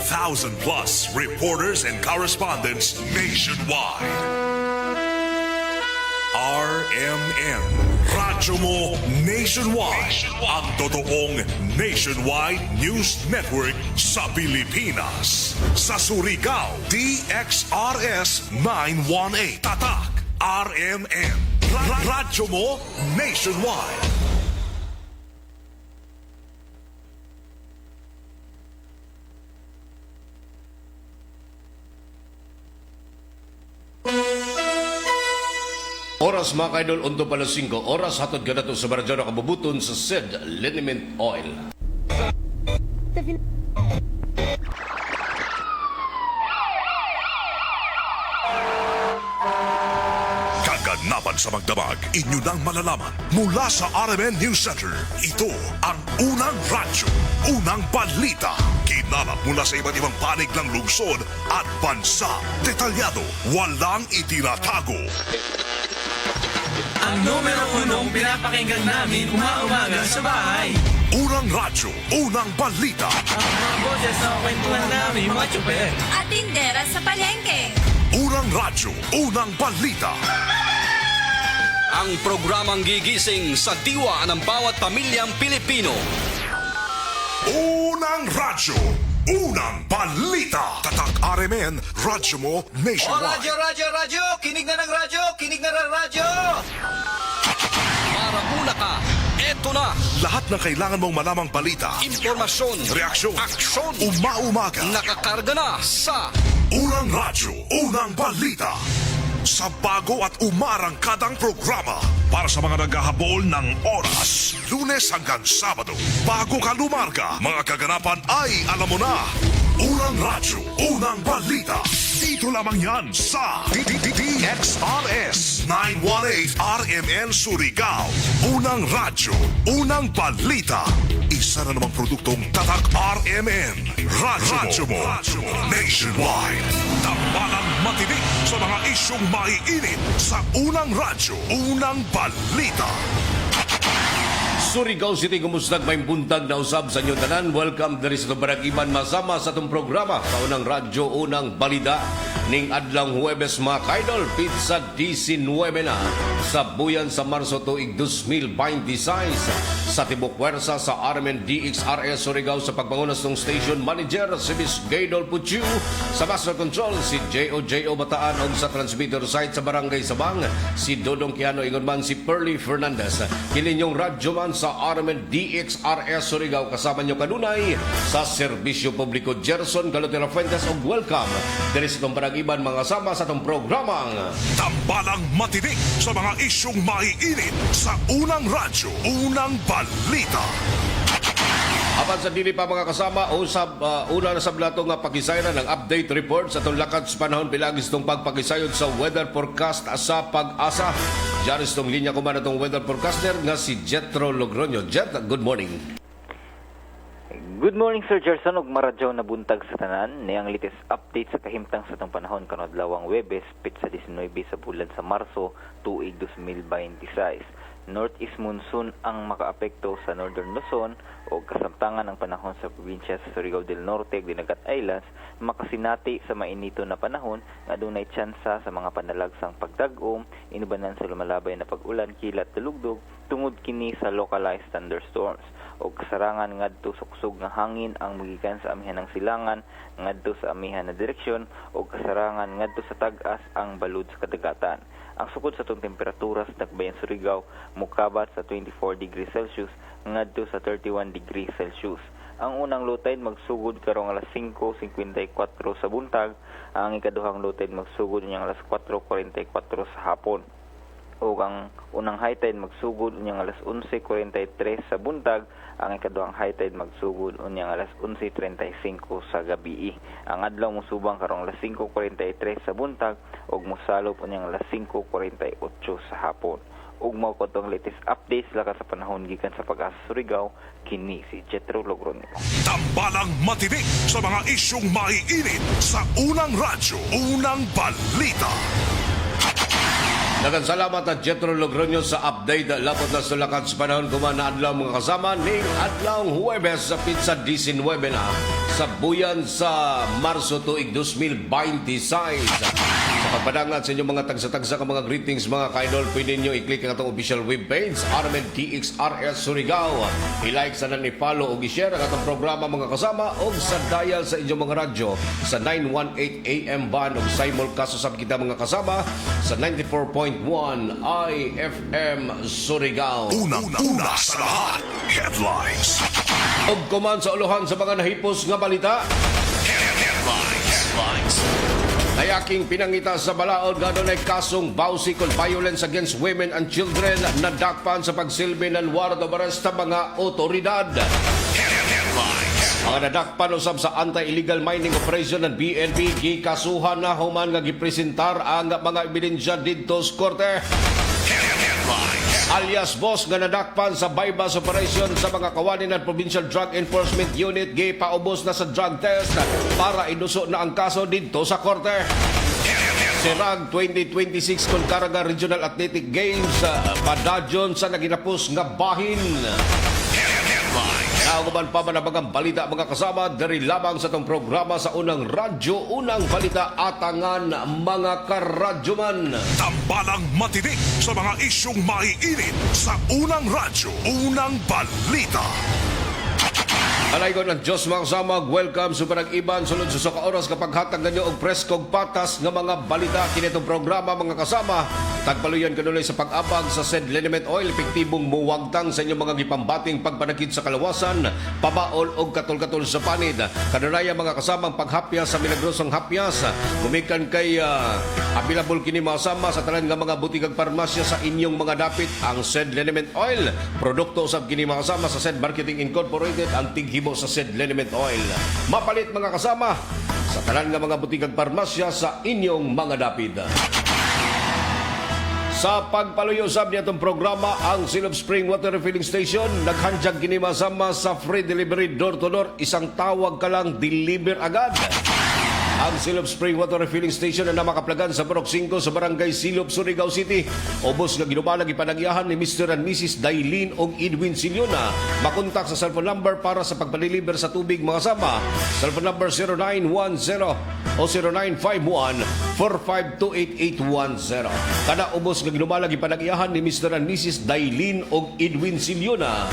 1,000 plus reporters and correspondents nationwide. RMN, Radyo Mo Nationwide. Ang totoong nationwide news network sa Pilipinas. Sa Surigao, DXRS 918. Tatak, RMN. Radyo Mo Nationwide. Oras mga kaidol, undo pala 5 oras, hatod ka na ito sa Baradyo na kabubuton sa SED Liniment Oil. Kaganapan sa magdamag, inyo nang malalaman mula sa RMN News Center. Ito ang unang radyo, unang balita. Kinalap mula sa iba't ibang panig ng lungsod at bansa. Detalyado, walang itinatago. Ang numero unong pinapakinggan namin umaga sa bahay. Unang radyo, unang balita. Ang mga boses na kwentuhan namin mga tsuper. At tindera sa palengke. Unang radyo, unang balita. Ang programang gigising sa diwa ng bawat pamilyang Pilipino. Unang radyo, unang balita. Tatak RMN, Radyo Mo Nationwide. Radyo! Kinig na ng radyo! Kinig na ng radyo! Para muna ka, eto na. Lahat ng kailangan mong malamang balita, Impormasyon, reaksyon, aksyon, umaumaga. nakakarga na sa Unang radyo, unang balita. Sa bago at umarangkadang programa para sa mga naghahabol ng oras. Lunes hanggang Sabado. Bago ka lumarga, mga kaganapan ay alam mo na. Unang radyo, unang balita. Dito lamang yan sa DXRS 918 RMN Surigao. Unang radyo, unang balita. Isa na namang produktong Tatak RMN. Radyo Mo Nationwide. Tambalang matinig sa mga isyong maiinit sa unang radyo, unang balita. Surigao City, kumusta? May buntag na usab sa inyo tanan. Welcome dari sa Baragiman, masama sa itong programa sa unang radyo, unang balita ning adlang Huwebes mga kaidol. Pizza 19 na sa buyan sa Marso tuig 2026 sa Tibok Puwersa sa RMN DXRS Surigao sa pagpangunas ng station manager si Miss Gaydol Puchu, sa Master Control si J.O. Bataan o sa transmitter site sa Barangay Sabang si Dodong Kiano, ingon man si Pearly Fernandez. Kininyong radyo man sa RMN DXRS Surigao, kasama nyo kanunay sa serbisyo publiko Gerson Galotera Fuentes og welcome diri sa itong Baragiban mga sama sa itong programang Tambalang matinig sa mga isyong maiinit sa unang radyo, unang balita. Apan sa dili pa mga kasama, usab una na sa blato nga pakisayran ng update report sa itong lakad sa panahon pilagis itong pagpakisayod sa weather forecast sa pag-asa. Diyaris itong linya ko man itong weather forecaster nga si Jetro Logroño. Jet, good morning. Good morning, Sir Gerson. Og maradyaw na buntag sa tanan. Niyang latest update sa kahimtang sa itong panahon kanod lawang Webes, pitsa 19 sa bulan sa Marso, tuig 2026. Northeast monsoon ang makaapekto sa Northern Luzon o kasamtangan ng panahon sa probinsya sa Surigao del Norte, Dinagat Islands, makasinati sa mainito na panahon nga dunay tsansa sa mga panalagsang pagdagom, inubanan sa lumalabay na pag-ulan, kilat, talugdog, tungod kini sa localized thunderstorms o kasarangan ngadto suksog nga hangin ang magikan sa amihan ng silangan ngadto sa amihan na direksyon o kasarangan ngadto sa tag-as ang balud sa kadagatan. Ang sukod sa itong temperatura sa Dakbayan Surigao mukabat sa 24 degrees Celsius ngadto sa 31 degrees Celsius. Ang unang low tide magsugod karong alas 5:54 sa buntag, ang ikaduhang low tide magsugod unyang alas 4:44 sa hapon. O ang unang high tide magsugod unyang alas 11:43 sa buntag, ang ikaduhang high tide magsugod unyang alas 11:35 sa gabi. Ang adlaw musubang karong alas 5:43 sa buntag ug mosalop unyang alas 5:48 sa hapon. Ug mao ko tong latest updates laka sa panahon gikan sa Pag-asa Surigao, kini si Jetro Logroño. Tambalang matinig sa mga isyong maiinit sa unang radyo, unang balita. Daghang salamat at Jetro Logroño sa update lapot na sulakat sa panahon kuman na adlaw mga kasama ning adlaw Huwebes sa pizza 19 na sa buyan sa Marso tuig 2026. Sa pagpadangat sa inyong mga tagsa-tagsa ka mga greetings mga kaidol, pwede nyo i-click ang atong official webpage RMN DXRS Surigao. I-like sa i-follow o i-share ang atong programa mga kasama o sa dial sa inyong mga radyo sa 918 AM band o simulcast sa kita mga kasama sa 94.1 IFM Surigao. Unang-una sa lahat, headlines. Og kuman sa uluhan sa mga nahipos nga balita. Headlines. Nayaking pinangita sa balaod nga doon ay kasong bawsikol violence against women and children na dakpan sa pagsilbi ng warrant of arrest sa mga otoridad. Mga nadakpan usab sa anti-illegal mining operation ng BNP gikasuhan na human nga gipresentar ang mga ebidensya didto sa korte. Alias boss nga nadakpan sa bypass operation sa mga kawanin ng Provincial Drug Enforcement Unit gipaubos na sa drug test para inuso na ang kaso didto sa korte. Serag 2026 Concaraga Regional Athletic Games padadyon sa naginapos nga bahin. Nauban pa manabagang balita mga kasama dari labang sa tong programa sa unang radyo, unang balita atangan mga karadyoman. Tambalang matinik sa mga isyong maiinit sa unang radyo, unang balita. Alay ko ng Diyos mga kasama, welcome sa Parag-Iban, sulod sa ka oras kapag hatag na nyo og preskog patas nga mga balita kinitong programa mga kasama. Tagpaluyan kanuloy sa pag-abag sa said liniment oil, epektibong muwagtang sa inyong mga gipambating pagpanakit sa kalawasan, pabaol o katol-katol sa panid. Kanunaya mga kasamang paghapyas sa milagrosong hapyas, gumikan kay available kini mga kasama sa tanan nga mga butikag parmasya sa inyong mga dapit ang said liniment oil. Produkto usab kini mga kasama sa said Marketing Incorporated ang tighibo sa said liniment oil. Mapalit mga kasama sa tanan nga mga butikag parmasya sa inyong mga dapit. Sa pagpaluyo sab niya itong programa, ang Silop Spring Water Refilling Station naghandyag kini masama sa free delivery door-to-door. Isang tawag ka lang, deliver agad. Ang Silop Spring Water Refilling Station na makaplagan sa Barok 5 sa Barangay Silop, Surigao City. Obos nga ginubalag ipanagyahan ni Mr. and Mrs. Dailin o Edwin Siliona. Makontak sa cellphone number para sa pagpadeliver sa tubig mga sama. Cellphone number 0910 o 0951-4528-810. Kada ubos nga ginubalag ipanagyahan ni Mr. and Mrs. Dailin o Edwin Siliona.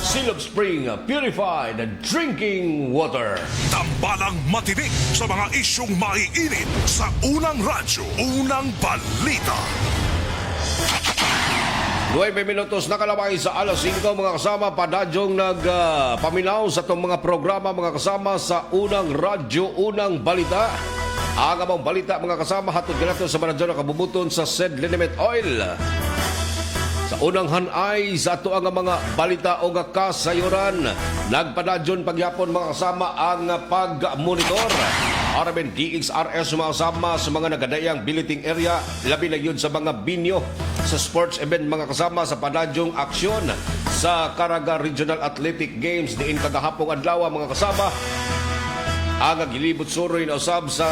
Silop Spring Purified Drinking Water. Tambalang matinik sa mga isyong maiinit sa unang radyo, unang balita. 9 minutos nakalabay sa alas 5 mga kasama, padadyong nagpaminaw sa itong mga programa mga kasama sa unang radyo, unang balita. Ang amang balita mga kasama hatod ganato sa Maradyo na kabubuton sa said liniment oil. Sa unang hanay sa ato ang mga balita o nga kasayuran, nagpadadyon pagyapon mga kasama ang pag-monitor. RMN DXRS mga kasama sa mga nagadayang billeting area, labi na yun sa mga binyo sa sports event mga kasama sa padadyong aksyon sa Caraga Regional Athletic Games diin kagahapong adlaw mga kasama. Ang gilibot suroy na usab sa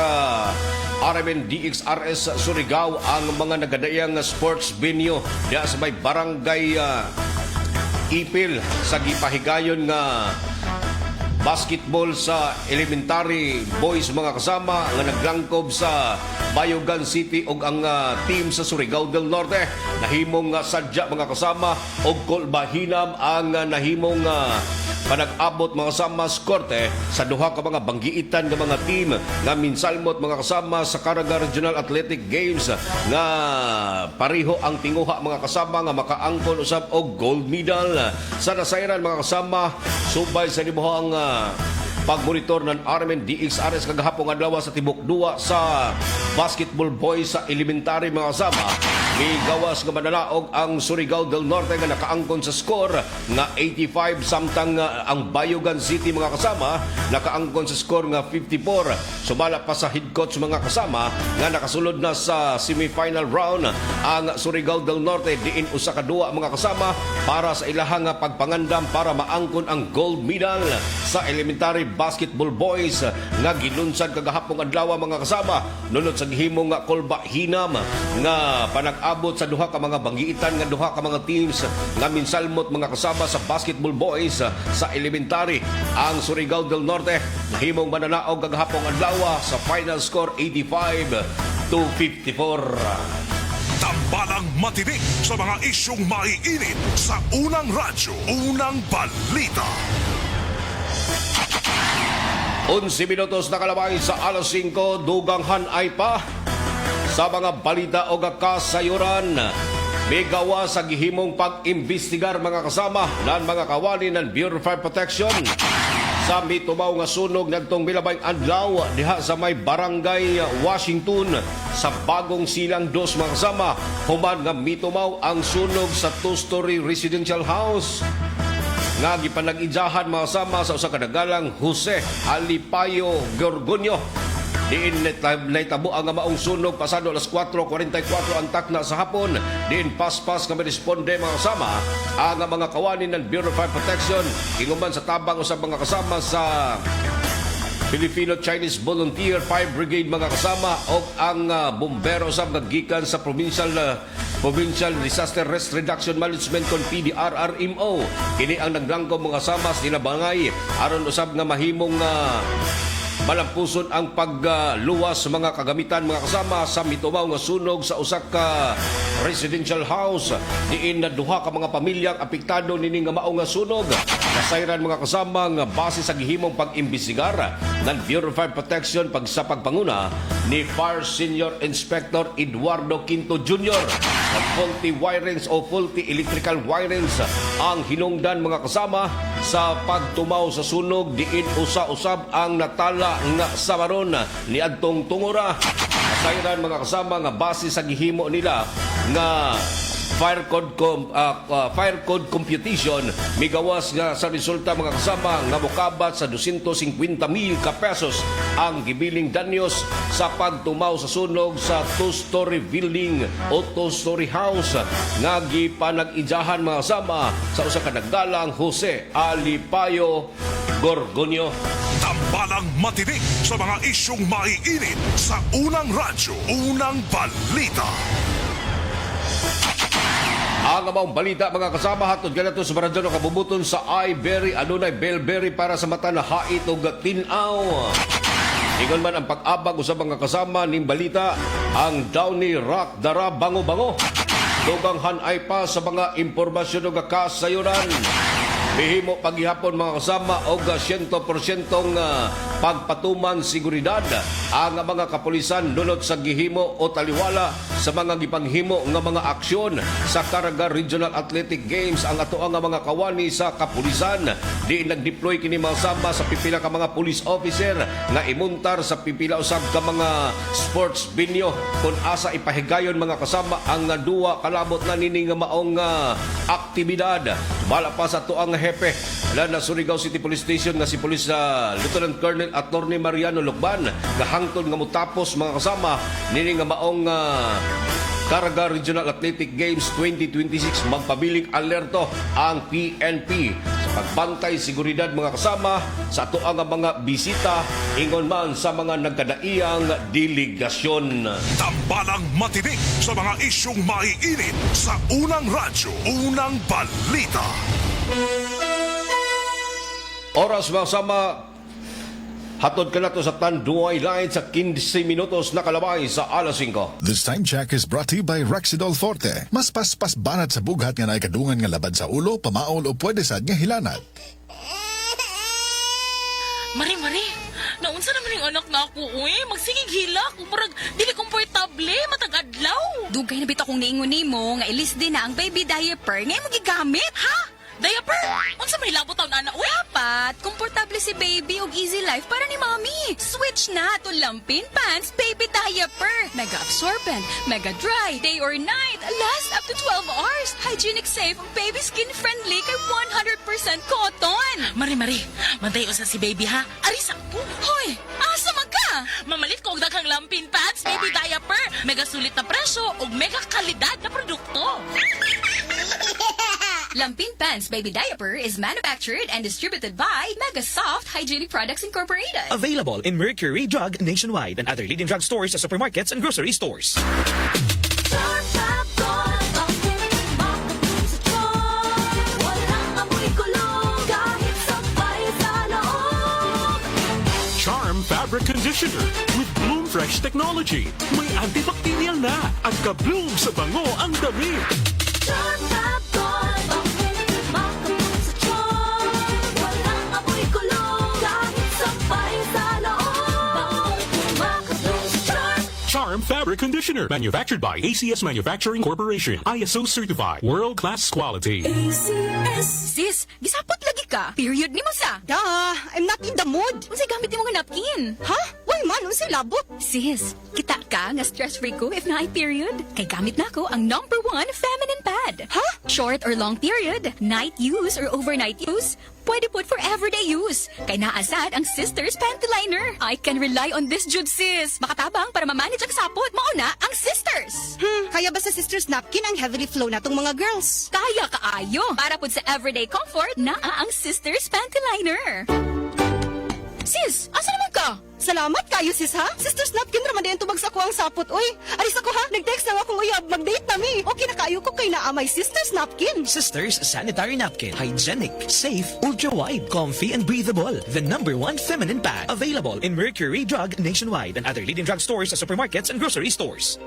RMN DXRS Surigao ang mga nagadayang sports venue diya sa may barangay Ipil sa gipahigayon nga basketball sa elementary boys mga kasama nga naglangkob sa Bayugan City og ang team sa Surigao del Norte. Nahimong sadya mga kasama og kolbahinam ang nahimong panag-abot mga kasama sa korte sa duha ka mga banggiitan nga mga team nga minsalmot mga kasama sa Caraga Regional Athletic Games nga pariho ang tinguha mga kasama nga makaangkon usab og gold medal sa nasayran mga kasama subay sa libuhang pagmonitor ng RMN DXRS kagahapong adlaw sa tibok duwa sa basketball boys sa elementary mga kasama. Migawas nga manalaog ang Surigao del Norte nga nakaangkon sa score nga 85 samtang ang Bayugan City mga kasama nakaangkon sa score nga 54. Sumala pa sa head coach mga kasama nga nakasulod na sa semifinal round ang Surigao del Norte diin usa ka duwa mga kasama para sa ilahang pagpangandam para maangkon ang gold medal sa elementary basketball boys nga gilunsad kagahapong adlaw mga kasama nunod sa gihimo nga kolba hinam nga panag nag-abot sa duha ka mga banggiitan nga duha ka mga teams nga minsalmot mga kasama sa basketball boys sa elementary. Ang Surigao del Norte himong mananaog kagahapong adlaw sa final score 85-54. Tambalang matinik sa mga isyong maiinit sa unang radyo, unang balita. 11 minutos na kalabay sa alas 5, dugang hanay pa sa mga balita o kasayuran. May gawa sa gihimong pag-imbestigar mga kasama ng mga kawani ng Bureau of Fire Protection sa mitumaw nga sunog nagtong milabay adlaw diha sa may barangay Washington sa Bagong Silang 2 mga kasama. Human nga mitumaw ang sunog sa 2-story residential house nga gipanag-idyahan mga kasama sa usa ka nagalang Jose Alipayo Gorgonio. Diin naitabo ang maong sunog pasado alas 4:44 ang takna sa hapon. Diin paspas nga responde mga kasama ang mga kawani ng Bureau of Fire Protection inguman sa tabang usab mga kasama sa Filipino-Chinese Volunteer Fire Brigade mga kasama o ang bombero usab gikan sa Provincial Disaster Risk Reduction Management kon PDRRMO. Kini ang naglangkom mga kasama sa tinabangay aron usab nga mahimong malampuson ang pagluwas sa mga kagamitan mga kasama sa mitumaw nga sunog sa usa ka residential house. Diin na duha ka mga pamilyang apektado nini nga mao nga sunog. Kasayran mga kasama nga base sa gihimong pag-imbestigar ng Bureau of Fire Protection sa pagpanguna ni Fire Senior Inspector Eduardo Quinto Jr. Faulty wirings o faulty electrical wirings ang hinungdan mga kasama sa pagtumaw sa sunog. Diin usa-usab ang natala nga samaron ni adtong tungura. Kasayran mga kasama nga base sa gihimo nila nga fire code computation migawas nga sa resulta mga kasama nga mokabat sa 250,000 ka pesos ang gibiling danyos sa pagtumaw sa sunog sa 2-story building o 2-story house nga gipanag-idyahan mga kasama sa usa ka nagdalang Jose Alipayo Gorgonio. Tambalang matinik sa mga isyong maiinit sa unang radyo, unang balita. Ang amang balita mga kasama hatod ganato sa Baradano kabubuton sa iBerry adunay bellberry para sa mata na hait ug tinaw. Ingon man ang pag-abag usab mga kasama ning balita ang Downy Rock Dara Bango-Bango. Dugang hanay pa sa mga impormasyon ug kasayuran. Bihimo paghihapon mga kasama og 100% pagpatuman seguridad ang mga kapulisan dunot sa gihimo o taliwala sa mga gipanghimo nga mga aksyon sa Caraga Regional Athletic Games. Ang ato nga mga kawani sa kapulisan di nagdeploy kini mga kasama sa pipila ka mga police officer nga imuntar sa pipila usab ka mga sports venue kung asa ipahigayon mga kasama ang duwa kalabot na nini nga maong aktibidad. Bala pa sa tuang hepe na Surigao City Police Station nga si Police Lieutenant Colonel Attorney Mariano Lukban nga hangtod nga mutapos mga kasama nini nga maong Caraga Regional Athletic Games 2026 magpabiling alerto ang PNP sa pagbantay seguridad mga kasama sa ato ang mga bisita ingon man sa mga nagkadaiyang delegasyon. Tambalang matinik sa mga isyong maiinit sa unang radyo, unang balita. Oras mga kasama hatod ka na to sa Tanduay Line sa 15 minutos na kalabay sa alas 5. This time check is brought to you by Rexidol Forte. Mas paspas banat sa bughat nga naikadungan nga labad sa ulo, pamaol o pwede sad nga hilanat. Mari, naunsa naman yung anak na ako, magsigig hilak, parang dili komportable, matag-adlaw. Dugay na bit akong niingon nimo nga ilis din na ang baby diaper ngay mo gigamit. Ha? Diaper? Unsa may labot taon ana, uy? Dapat, komportable si baby og easy life para ni mommy. Switch na to Lampin Pants Baby Diaper. Mega absorbent, mega dry, day or night, last up to 12 hours. Hygienic safe, baby skin friendly kay 100% cotton. Mari, mantay usa si baby ha. Ari sakto. Hoy, asa man ka? Mamalit ko og daghang Lampin Pants Baby Diaper. Mega sulit na presyo ug mega kalidad na produkto. Lampin Pants Baby Diaper is manufactured and distributed by Mega Soft Hygienic Products Incorporated. Available in Mercury Drug nationwide and other leading drug stores, supermarkets, and grocery stores. Top, top, Fabric Conditioner with Bloom Fresh Technology. May antibacterial na at ka-bloom sa bango ang damit. Charm Fab-Gone, ang makabloom sa charm. Walang amoy kulong, kahit sampay sa loob. Makabloom sa charm. Charm Fabric Conditioner. Manufactured by ACS Manufacturing Corporation. ISO certified. World-class quality. Sis, gisapot lagi ka. Period ni mo sa. Dah, I'm not in the mood. Unsay gamit ni mo nga napkin? Ha? Why man, unsay labot? Sis, kita ka nga stress-free ko if na period. Kay gamit na ko ang #1 feminine pad. Ha? Short or long period, night use or overnight use, pwede put for everyday use. Kay naasad ang Sisters Panty Liner. I can rely on this jud, sis. Makatabang para ma-manage ang sapot. Mauna ang Sisters. Kaya ba sa Sisters Napkin ang heavily flow na tong mga girls? Kaya kaayo. Para pud sa everyday comfort, naa ang Sisters Panty Liner. Sis, asa naman ka? Salamat kayo sis ha? Sisters Napkin raman din tubag sa ko ang sapot. Uy, alis ako ha. Nag-text na akong uyab. Mag-date na mi. Okay na kayo ko kay naamay Sisters Napkin. Sisters Sanitary Napkin. Hygienic, safe, ultra-wide, comfy, and breathable. The #1 feminine pad. Available in Mercury Drug nationwide and other leading drug stores, supermarkets, and grocery stores.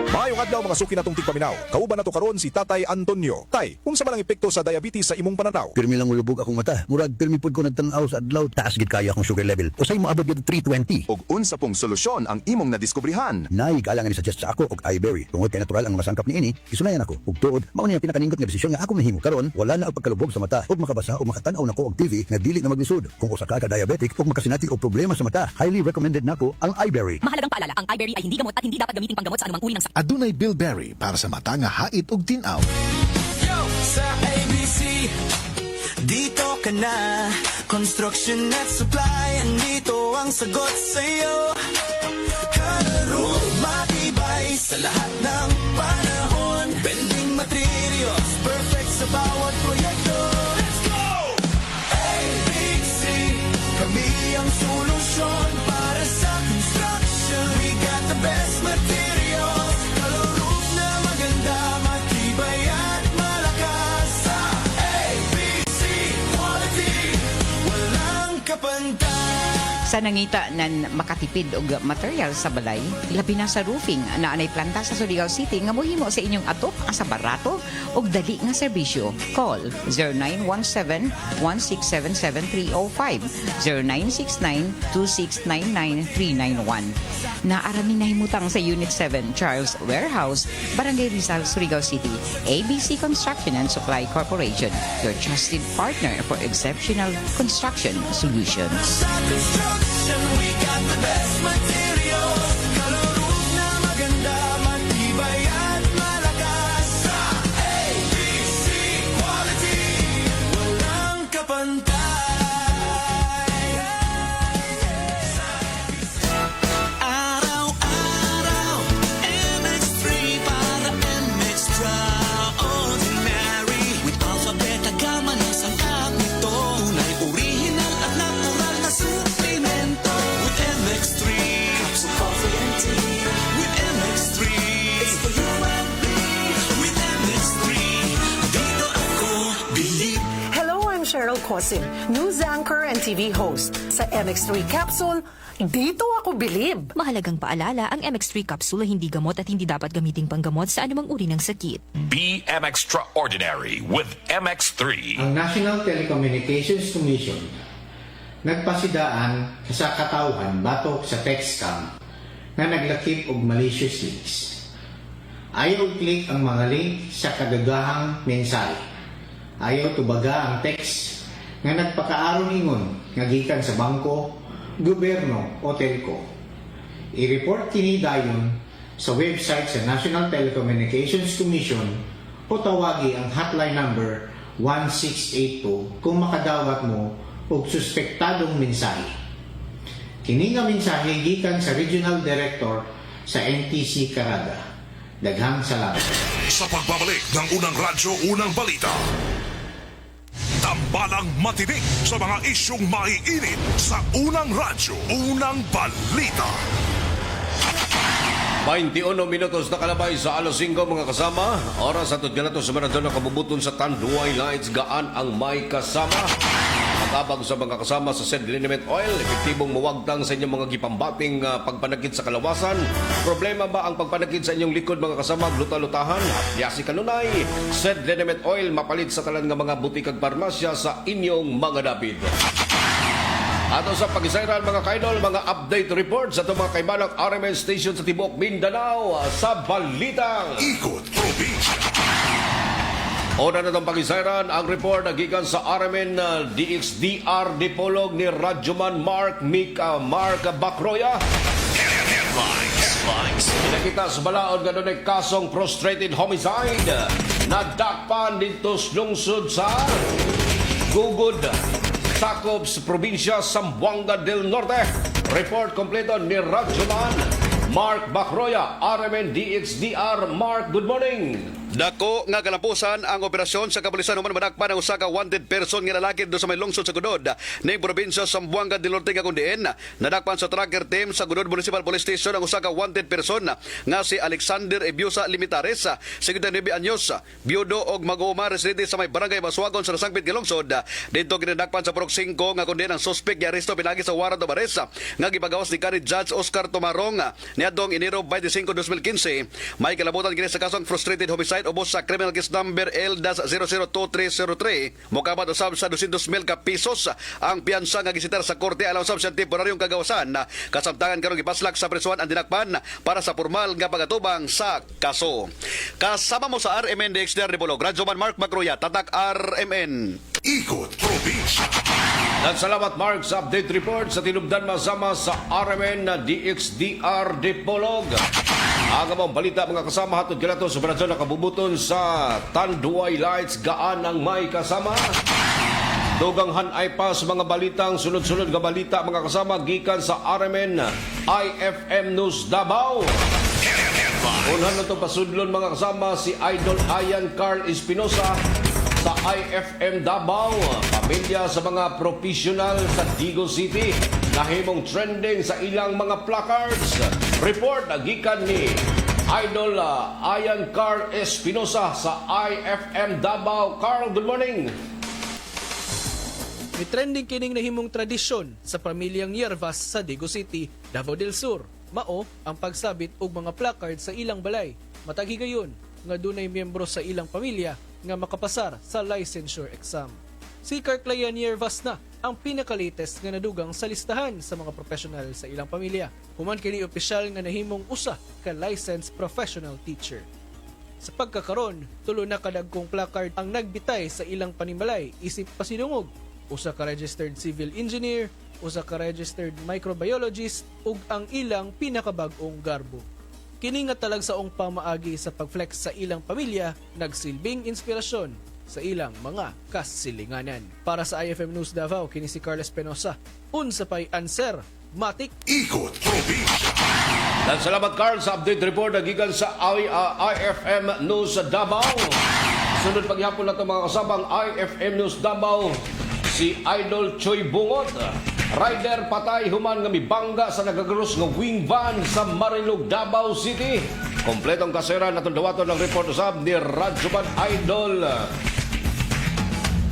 Maayong adlaw mga suki natong tigpaminaw. Kauban nato karon si Tatay Antonio. Tay, unsa man ang epekto sa diabetes sa imong pananaw? Pirmi lang ulubog akong mata. Murag pirmi pud ko nagtan-aw sa adlaw, taas gid kaya akong sugar level. Usay moabot gid 320. Og unsa pong solusyon ang imong nadiskubrihan? Nay galang ni suggest sa ako og iBerry. Tungod kay natural ang masangkap niini, gisunayan ako. Ug tuod, mao ni ang pinakaningot nga desisyon nga ako mahimo. Karon wala na og pagkalubog sa mata ug makabasa ug makatan-aw nako og TV nga dili na maglisod. Kung usa ka diabetic ug makasinati og problema sa mata, highly recommended nako ang iBerry. Mahalagang paalala, ang iBerry ay hindi gamot at hindi dapat gamitin panggamot sa anumang uri ng sakit. Adunay Bilberry para sa mata nga hait ug tinaw. Yo, sa ABC, dito ka na. Construction at supply, andito ang sagot sa'yo. Kalaro, matibay sa lahat ng panahon. Bending materials, perfect sa bawat proyekto. Let's go! ABC, kami ang solusyon para sa construction. We got the best materials. Kalaro na maganda, matibay at malakas. Sa ABC quality, walang kapantay. Sa nangita nan makatipid og material sa balay, labi na sa roofing na anay planta sa Surigao City nga mohimo sa inyong atop sa barato og dali nga serbisyo. Call 0917-1677305, 0969-2699391. Naarami na himutang sa Unit 7, Charles Warehouse, Barangay Rizal, Surigao City. ABC Construction and Supply Corporation, your trusted partner for exceptional construction solutions. We got the best materials. Kalaro na maganda, matibay at malakas. Sa ABC quality, walang kapantay. Araw-araw, MX3 para extraordinary. With alphabet gamma na sangkap nito. Tunay original at natural na suplemento. With MX3, capsule coffee and tea. With MX3, it's for you and me. With MX3, dito ako believe. Hello, I'm Cheryl Cosim, news anchor and TV host. Sa MX3 Capsule, dito ako bilib. Mahalagang paalala, ang MX3 capsule ay hindi gamot at hindi dapat gamiting panggamot sa anumang uri ng sakit. Be extraordinary with MX3. Ang National Telecommunications Commission nagpasidaan sa katawhan batok sa text scam na naglakip og malicious links. Ayaw click ang mga link sa kadagahang mensahe. Ayaw tubaga ang text nga nagpakaaron ingon nga gikan sa bangko, gobyerno o telco. I-report kini dayon sa website sa National Telecommunications Commission o tawagi ang hotline number 1682 kung makadawat mo og suspektadong mensahe. Kini nga mensahe gikan sa Regional Director sa NTC Caraga. Daghang salamat. Sa pagbabalik ng Unang Radyo, Unang Balita. Tambalang matinik sa mga isyong maiinit sa Unang Radyo, Unang Balita. 21 minutos na kalabay sa alas 5 mga kasama. Oras at ganato sa maradon na kabubuton sa Tanduay Lights. Gaan ang may kasama. Pag-abag sa mga kasama sa said liniment oil, epektibong muwagtang sa inyong mga gipambating pagpanakit sa kalawasan. Problema ba ang pagpanakit sa inyong likod mga kasama? Luta-lutahan at yasi kanunay. Said liniment oil mapalit sa talan nga mga butikag parmasya sa inyong mga dapit. Ato sa pag-isayran mga kaidol, mga update reports sa itong mga kaibanang RMN station sa Tibok, Mindanao sa Balitang Ikot Probinsya. Una na itong pag-isayran ang report na gikan sa RMN DXDR Dipolog ni Radyoman Mark Bacroya. Headlines. Pinakita sa balaod nga doon ay kasong frustrated homicide na dakpan dito sa lungsod sa Gugod, sakop sa probinsya Zamboanga del Norte. Report kompleto ni Radyoman Mark Bacroya, RMN DXDR. Mark, good morning. Dako nga kalampusan ang operasyon sa kapulisan human madakpan ang usa ka wanted person nga lalaki do sa may lungsod sa Gudod ning probinsya Zamboanga del Norte nga kundiin. Nadakpan sa tracker team sa Gudod Municipal Police Station ang usa ka wanted person nga si Alexander Ebiusa Limitares, 59 anyos, biyudo og mag-uuma residente sa may barangay Basuagon sa Nasangpit nga lungsod. Dito ginadakpan sa Purok 5 nga kundiin ang suspect nga aresto pinagi sa warrant of arrest nga gipagawas ni County Judge Oscar Tomarong niadtong Enero 25, 2015. May kalabutan kini sa kasong frustrated homicide ubos sa criminal case number L-002303. Mokabat usab sa 200,000 ka pesos ang piyansa nga gisitar sa korte alang usab sa temporaryong kagawasan. Kasamtangan karong gipaslak sa presuan ang dinakpan para sa formal nga pagatubang sa kaso. Kasama mo sa RMN DXDR Dipolog, Radyoman Mark Bacroya, Tatak RMN. Ikot Probinsya. Salamat Mark sa update report sa tinubdan masama sa RMN na DXDR Dipolog. Ang among balita mga kasama hatod kinato sa operasyon na kabubuton sa Tanduay Lights gaan ang may kasama. Duganghan ay pa sa mga balitang sunod-sunod nga balita mga kasama gikan sa RMN IFM News Davao. Unhan na itong pasudlon mga kasama si Idol Ian Carl Espinosa sa IFM Davao. Pamilya sa mga professional sa Digo City nahimong trending sa ilang mga placards. Report na gikan ni Idol Ian Carl Espinosa sa IFM Davao. Carl, good morning. May trending kining nahimong tradisyon sa pamilyang Yervas sa Digo City, Davao del Sur. Mao ang pagsabit og mga placard sa ilang balay. Matag higayon nga dunay miyembro sa ilang pamilya nga makapasar sa licensure exam. Si Carclayan Yervas na ang pinaka-latest nga nadugang sa listahan sa mga professional sa ilang pamilya. Human kini opisyal nga nahimong usa ka licensed professional teacher. Sa pagkakaron, tulo na kadagkong placard ang nagbitay sa ilang panimalay isip pasidungog. Usa ka registered civil engineer, usa ka registered microbiologist ug ang ilang pinakabag-ong garbo. Kini nga talagsaong pamaagi sa pagflex sa ilang pamilya nagsilbing inspirasyon sa ilang mga kasilinganan. Para sa IFM News Davao, kini si Carlos Penosa. Unsa pay answer, matik. Ikot Probinsya. Salamat Carl sa update report na gikan sa IFM News Davao. Sunod paghapon na ito mga kasabang IFM News Davao, si Idol Choy Bungot. Rider patay human nga mibangga sa nagagarus nga wing van sa Marilog, Davao City. Kompletong kasera na dawaton ng report usab ni Radyoman Idol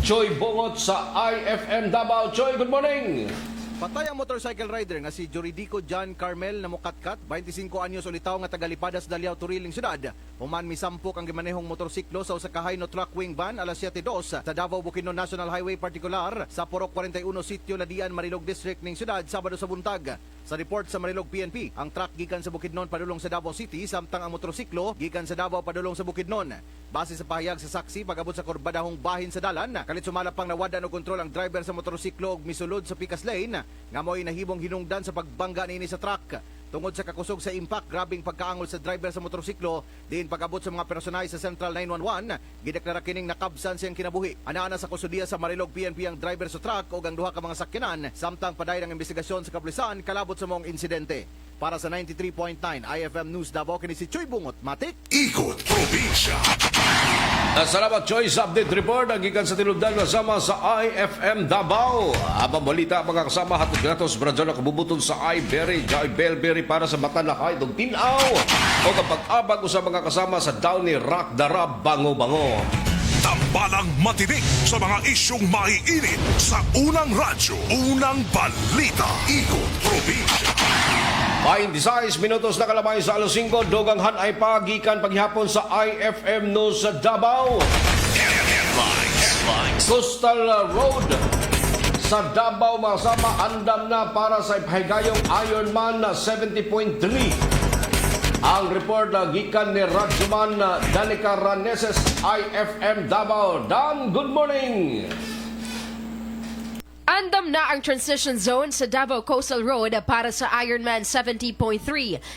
Choy Bungot sa IFM Davao. Choy, good morning. Patay ang motorcycle rider nga si Juridico John Carmel na mukatkat, 25 anyos ulitaw nga tagalipadas Daliao Turiling Syudad. Human misampok ang gimanehong motorsiklo sa usa ka Hino truck wing van alas 7:02 sa Davao Bukidnon National Highway Particular sa Purok 41 Sitio Ladian, Marilog District ning syudad Sabado sa buntag. Sa report sa Marilog PNP, ang truck gikan sa Bukidnon padulong sa Davao City samtang ang motorsiklo gikan sa Davao padulong sa Bukidnon. Base sa pahayag sa saksi pag-abot sa kurbadahong bahin sa dalan, kalit sumalapang nawada no kontrol ang driver sa motorsiklo ug misulod sa Picas Lane nga mo'y nahibong hinungdan sa pagbangga niini sa truck. Tungod sa kakusog sa impact, grabing pagkaangol sa driver sa motorsiklo, din pag-abot sa mga personay sa Central 911, gideklara kining nakabsan siyang kinabuhi. Anaana sa kusudiya sa Marilog PNP ang driver sa truck o ang duha ka mga sakyanan, samtang paday ng investigasyon sa kapulisan kalabot sa mong insidente. Para sa 93.9 IFM News Davao, kini si Choy Bungot, matik. Ikot Probinsya. Salamat Choy sa update report ang gikan sa tinubdan kasama sa IFM Davao. Abang balita mga kasama hatod gratos Bradyon na kabubuton sa iBerry, Joy Bellberry para sa mata na kahit og tinaw o kapag abag sa mga kasama sa Downy Rock Darab Bango-Bango. Tambalang matinik sa mga isyong maiinit sa unang radyo, unang balita. Ikot Probinsya. 26 minutos na kalabay sa alas 5, dogang hanay pagikan paghihapon sa IFM News sa Davao. Coastal Road sa Davao masama andam na para sa ipahigayong Ironman na 70.3. Ang report na gikan ni Radyoman Danica Raneses, IFM Davao. Dan, good morning! Andam na ang transition zone sa Davao Coastal Road para sa Ironman 70.3.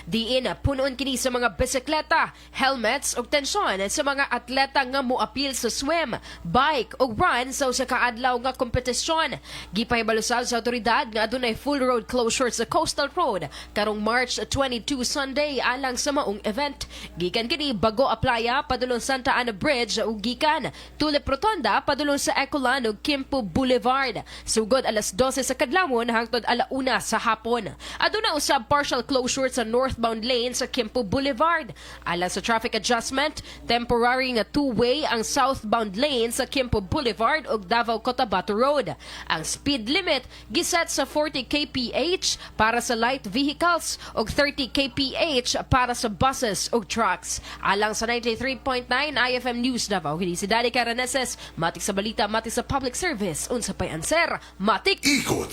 Diin punuan kini sa mga bisikleta, helmets ug tensyon sa mga atleta nga moapil sa swim, bike ug run sa usa ka adlaw nga kompetisyon. Gipahibalusab sa otoridad nga adunay full road closure sa Coastal Road karong March 22 Sunday alang sa maong event. Gikan kini Bago a Playa padulong Santa Ana Bridge ug gikan Tulip Rotonda padulong sa Ecolan ug Quimpo Boulevard. Sugod alas 12 sa kadlawon hangtod alauna sa hapon. Aduna usab partial closure sa northbound lane sa Quimpo Boulevard. Alang sa traffic adjustment, temporary nga two-way ang southbound lane sa Quimpo Boulevard ug Davao Cotabato Road. Ang speed limit giset sa 40 kph para sa light vehicles ug 30 kph para sa buses ug trucks. Alang sa 93.9 IFM News Davao, hindi si Danica Raneses, matik sa balita, matik sa public service, unsa pay answer. Matik. Ikot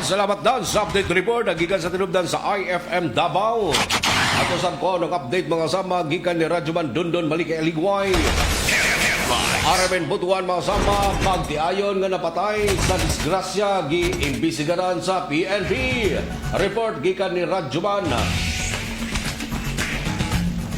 Salamat Dan sa update report na gikan sa tinubdan sa IFM Davao. Ato sa ko ng update mga sama gikan ni Radyoman Dondon Malikay Aligway. Aramen Butuan mga sama pagtiayon nga napatay sa disgrasya giimbisigaran sa PNP. Report gikan ni Radyoman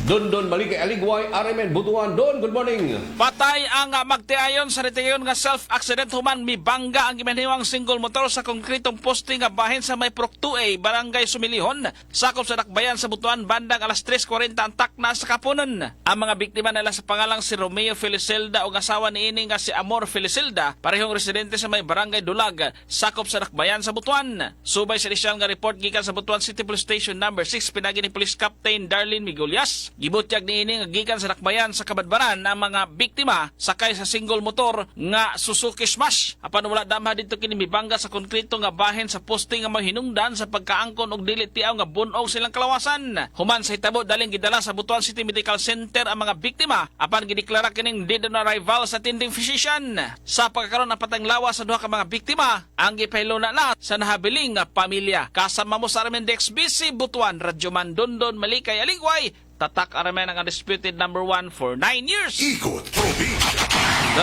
Dondon Malikay Aligway, Aramen Butuan. Don, good morning. Patay ang magtiayon sa retiyon nga self-accident human mibangga ang gimanhiwang single motor sa konkretong poste nga bahin sa may Prok 2A, Barangay Sumilihon, sakop sa Dakbayan sa Butuan, bandang alas 3:40 ang takna sa kapunon. Ang mga biktima nila sa pangalang si Romeo Felicelda o asawa ni ini nga si Amor Felicelda, parehong residente sa may Barangay Dulag, sakop sa Dakbayan sa Butuan. Subay sa inisyal nga report gikan sa Butuan City Police Station No. 6 pinagi ni Police Captain Darlene Migulias. Gibutyag niini nga gikan sa Dakbayan sa Kabadbaran ang mga biktima sakay sa single motor nga Suzuki Smash. Apan wala damha dito kini mibangga sa konkreto nga bahin sa poste nga mahinungdan sa pagkaangkon og dili tiaw nga bunog silang kalawasan. Human sa hitabo daling gidala sa Butuan City Medical Center ang mga biktima apan gideklara kining dead on arrival sa attending physician. Sa pagkakaroon ng patang lawas sa duha ka mga biktima, ang gipahiluna na sa nahabiling nga pamilya. Kasama mo sa Aramen DXBC Butuan, Radyoman Dondon Malikay Aligway. Tatak Aramen ang undisputed number 1 for 9 years. Ikot Probinsya.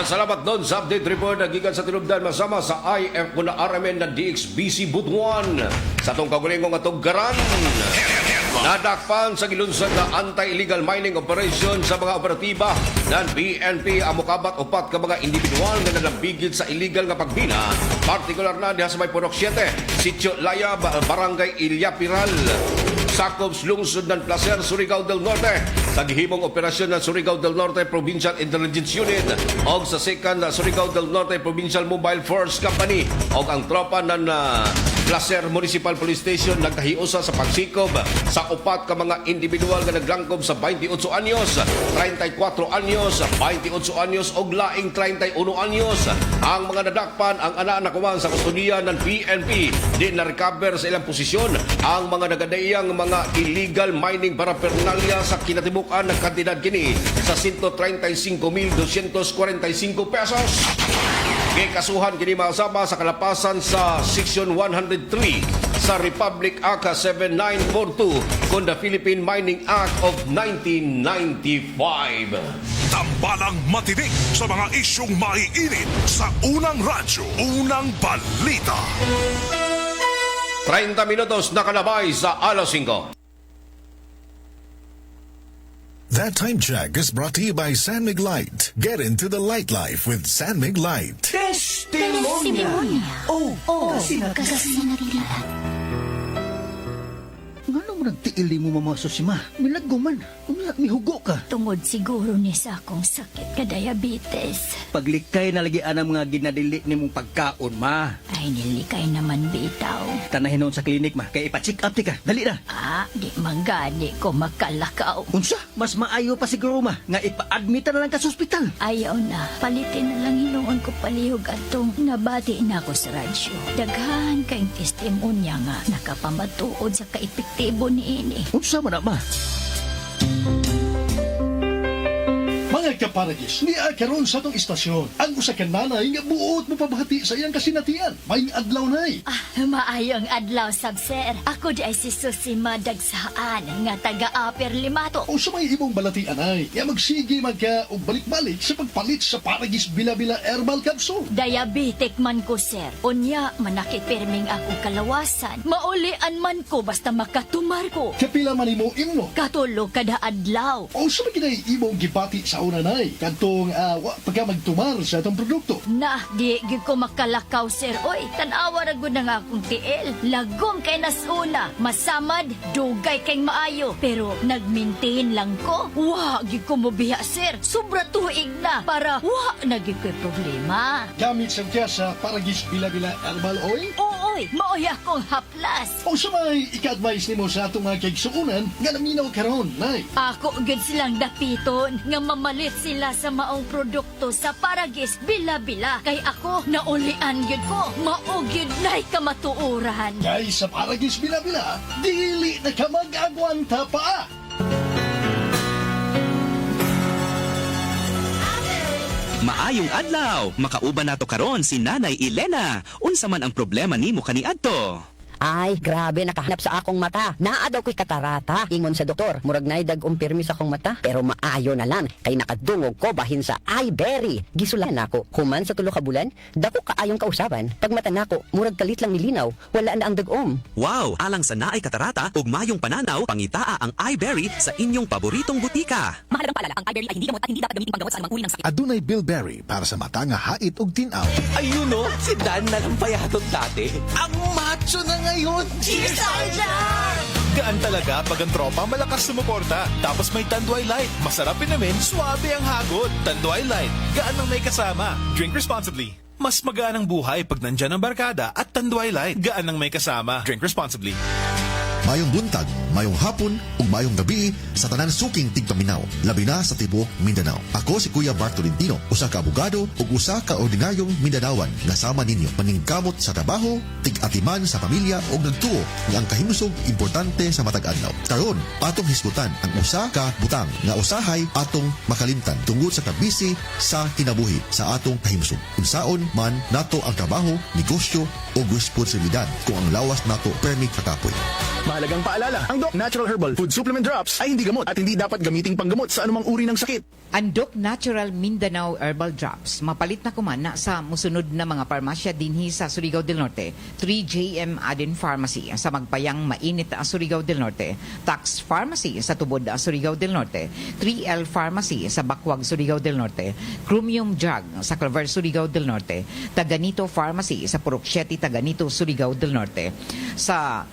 Salamat doon sa update report na gikan sa tinubdan masama sa IF kuna Aramen na DXBC Butuan. Sa itong kagulingong atong garan. Nadakpan sa gilunsad na anti-illegal mining operation sa mga operatiba ng BNP ang mukabat upat ka mga individual na nalambigid sa illegal nga pagbina, partikular na diha sa may Purok 7, Sitio Laya, Barangay Ilyapiral. Sakop lungsod ng Placer, Surigao del Norte. Sa gihimong operasyon ng Surigao del Norte Provincial Intelligence Unit o sa 2nd Surigao del Norte Provincial Mobile Force Company o ang tropa ng Placer Municipal Police Station nagkahiusa sa pagsikob sa upat ka mga individual nga naglangkob sa 28 anyos, 34 anyos, 28 anyos o laing 31 anyos. Ang mga nadakpan ang anak-anakuman sa kustudiya ng PNP. Di na-recover sa ilang posisyon ang mga nagadaiyang mga illegal mining paraphernalia sa kinatibukan ng kantidad kini sa 135,245 pesos. Kikasuhan kini masama sa kalapasan sa Section 103 sa Republic Act 7942 kon the Philippine Mining Act of 1995. Tambalang matinik sa mga isyong maiinit sa unang radyo, unang balita. 30 minutos na kalabay sa alas 5. That time check is brought to you by San Mig Light. Get into the light life with San Mig Light. Testimonia. Oh, kasi naririta. Nga Ako nagtiil di mo mamaso si ma. Milaggo man. Unya, mihugo ka. Tungod siguro ni sa akong sakit ka diabetes. Paglikay na lagi anang mga ginadili ni mong pagkaon, ma. Ay, nilikay naman bitaw. Tanahin noon sa klinik, ma. Kaya ipa-check up ti ka. Dali na. Di manggani ko makalakaw. Unsa? Mas maayo pa siguro, ma. Nga ipa-admit na lang ka sa ospital. Ayaw na. Palitin na lang hinuon ko palihog atong nabati na ako sa radyo. Daghan kayong testimonya nga nakapamatuod sa kaepektibo ni ini. Unsa man na, ma? Mga kaparagis, niya karon sa tong istasyon. Ang usa ka nanay nga buot mo pabahati sa iyang kasinatian. May adlaw nay. Maayong adlaw, Sir. Ako di ay si Susi Madagsaan nga taga-Upper Limato. O sa may ibong balatian ay, nga magsige magka o balik-balik sa pagpalit sa Paragis Bila-Bila Herbal Capsule. Diabetic man ko, sir. Unya, manakipirming ako kalawasan. Maulian man ko basta makatumar ko. Kapila man imo imno. Katulog kada adlaw. O sa may kinay imong gipati sa unanay. Kantong pagka magtumar sa itong produkto. Na, di ko makalakaw, sir. Oy, tanawa na gud nga akong tiil. Lagom kay nasuna. Masamad, dugay kay maayo. Pero nagmaintain lang ko. Wa, gi ko mobiya, sir. Sobra tuig na. Para wa, naging ko'y problema. Gamit sa tiya sa Paragis Bila-Bila Herbal Oil? Ooy, maoy akong haplas. O sa may ika-advise nimo sa atong mga kaigsuunan nga naminaw karon, nay. Ako gud silang dapiton nga mamalit sila sa maong produkto sa Paragis Bila-Bila. Kay ako, naulian gud ko. Mao gud nay kamatuoran. Kay sa Paragis Bila-Bila, dili na ka mag-agwanta pa. Maayong adlaw, makauban nato karon si Nanay Elena. Unsa man ang problema nimo kaniadto? Ay, grabe, nakahanap sa akong mata. Naa daw ko'y katarata. Ingon sa doktor, murag na'y dag-ong pirmi sa akong mata. Pero maayo na lang, kay nakadungog ko bahin sa iBerry. Gisulan ako, human sa tulo ka bulan, dako kaayong kausaban. Pag mata nako, murag kalit lang nilinaw, wala na ang dag-om. Wow, alang sa naay katarata ug mayong pananaw, pangitaa ang iBerry sa inyong paboritong butika. Mahalagang paalala, ang iBerry ay hindi gamot at hindi dapat gamitin panggamot sa anumang uri ng sakit. Adunay Bilberry para sa mata nga hait ug tinaw. Ayun no, si Dan na lang payatot dati. Ang macho na ngayon. Cheers, Sergeant! Gaan talaga pag ang tropa malakas sumuporta. Tapos may Tanduay Light. Masarap namin, suabe ang hagod. Tanduay Light, gaan ang may kasama. Drink responsibly. Mas magaan ang buhay pag nandyan ang barkada at Tanduay Light, gaan ang may kasama. Drink responsibly. Mayong buntag, mayong hapon, ug mayong gabi sa tanan suking tigpaminaw, labi na sa tibuok Mindanao. Ako si Kuya Bart Tolentino, usa ka abogado ug usa ka ordinaryong Mindanawan nga sama ninyo maningkamot sa trabaho, tig-atiman sa pamilya ug nagtuo nga ang kahimusog importante sa matag adlaw. Karon, atong hisgutan ang usa ka butang nga usahay atong makalimtan tungod sa kabisi sa kinabuhi sa atong kahimusog. Unsaon man nato ang trabaho, negosyo ug responsibilidad kung ang lawas nato permi kakapoy. Mahalagang paalala, ang Doc Natural Herbal Food Supplement Drops ay hindi gamot at hindi dapat gamiting panggamot sa anumang uri ng sakit. Ang Doc Natural Mindanao Herbal Drops, mapalit na kumana sa musunod na mga parmasya dinhi sa Surigao del Norte. 3JM Aden Pharmacy sa Magpayang Mainit sa Surigao del Norte. Tax Pharmacy sa Tubod sa Surigao del Norte. 3L Pharmacy sa Bakwag, Surigao del Norte. Chromium Drug sa Claver, Surigao del Norte. Taganito Pharmacy sa Purok 7, Taganito, Surigao del Norte. Sa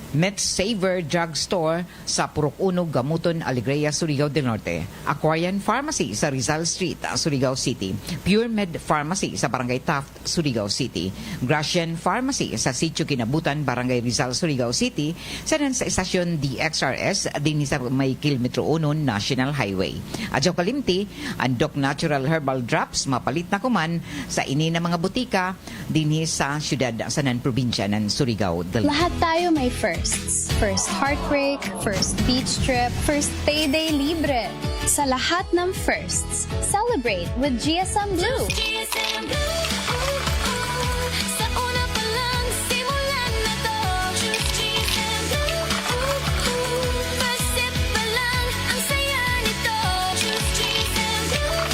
MedSaver Drug Store sa Purok 1, Gamuton, Alegria, Surigao del Norte. Aquarian Pharmacy sa Rizal Street, Surigao City. Pure Med Pharmacy sa Barangay Taft, Surigao City. Gracian Pharmacy sa Sitio Kinabutan, Barangay Rizal, Surigao City. Sanan sa Estasyon DXRS din sa may Kilometro 1 National Highway. Adyo kalimti, ang Doc Natural Herbal Drops mapalit na kuman sa ini na mga butika dinhi sa syudad sa probinsya ng Surigao del Norte. Lahat tayo may First heartbreak, first beach trip, first payday libre. Sa lahat ng firsts, celebrate with GSM Blue. GSM Blue. Sa una pa lang, simulan na to. Choose GSM Blue. First sip pa lang, ang saya nito. Choose GSM Blue.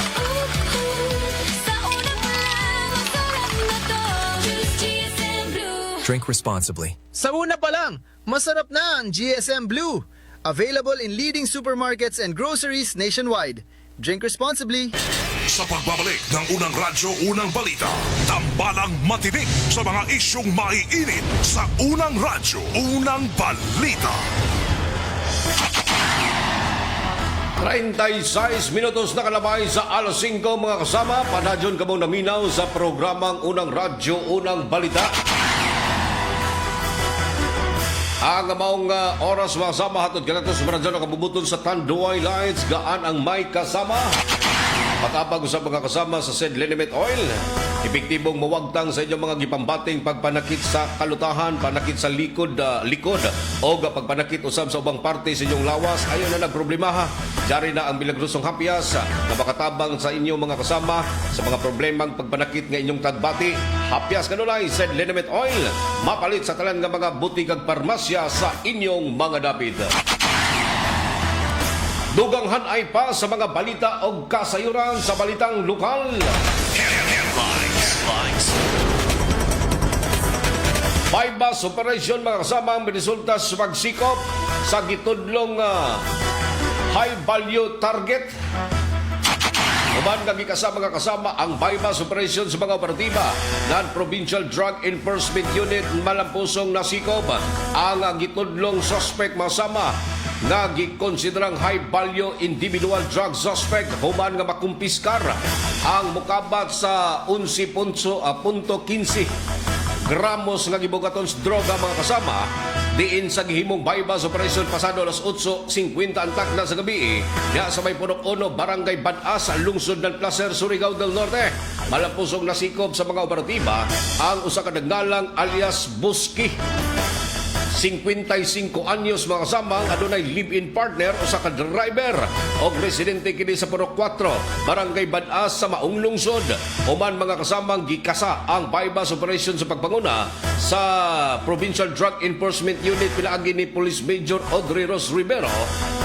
Sa una pa lang, masarap na to. Choose GSM Blue. Drink responsibly. Sa una pa lang, masarap na ang GSM Blue. Available in leading supermarkets and groceries nationwide. Drink responsibly. Sa pagbabalik ng Unang Radyo, Unang Balita, tambalang matinik sa mga isyong maiinit sa Unang Radyo, Unang Balita. 36 minutos na kalabay sa alas 5 mga kasama. Panadyon ka mong naminaw sa programang Unang Radyo, Unang Balita. Ang maong oras mga kasama, hatod ka na ito sa Maradyon na kabubuton sa Tanduay Lights. Gaan ang may kasama. Patapag sa mga kasama sa Said Liniment Oil. Epektibong mawagtang sa inyong mga gipambating pagpanakit sa kalutahan, panakit sa likod o pagpanakit usab sa ubang parte sa inyong lawas. Ayon na nagproblemaha. Diyan na ang milagrosong hapyas na makatabang sa inyong mga kasama sa mga problemang pagpanakit nga inyong tagbati. Hapyas kanulay, Said Liniment Oil. Mapalit sa talan nga mga butig ag parmasya sa inyong mga dapit. Duganghan ay pa sa mga balita o kasayuran sa balitang lokal. Bypass operation mga kasama ang resulta sa pagsikop sa gitudlong high value target. Uban nga kasama mga kasama ang bypass operation sa mga operatiba ng Provincial Drug Enforcement Unit malampusong nasikop ang gitudlong suspect masama nga gikonsiderang high value individual drug suspect human nga makumpiskar ang mukabat sa 11.15 gramos nga gibugaton sa droga mga kasama diin sa gihimong bypass operation pasado alas 8:50 antak na sa gabi diya sa may Punok 1 Barangay Banas lungsod ng Placer, Surigao del Norte. Malampusong nasikop sa mga operatiba ang usa ka nagngalang alias Buski 55 anyos mga kasama ang adunay live-in partner o sa ka-driver o residente kini sa Purok 4, Barangay Banas sa Maong Lungsod. Human mga kasamang gikasa ang bypass operation sa pagpanguna sa Provincial Drug Enforcement Unit pinaagi ni Police Major Audrey Ros Rivero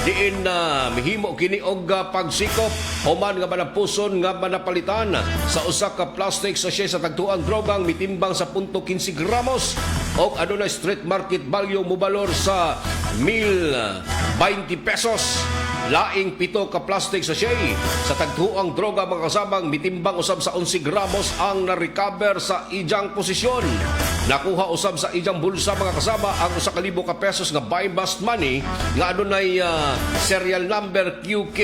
diin na mihimo kini og pagsikop human nga manapuson nga manapalitan sa usa ka plastic sachet sa tagtuang drogang mitimbang sa 0.15 gramos o adunay street market value mubalor sa 1,020 pesos. Laing 7 ka plastic sachet sa tagtuang droga mga kasamang mitimbang usab sa 11 gramos ang na-recover sa ijang posisyon. Nakuha usab sa ijang bulsa mga kasama ang 1,000 ka pesos nga buy-bust money nga adunay serial number QK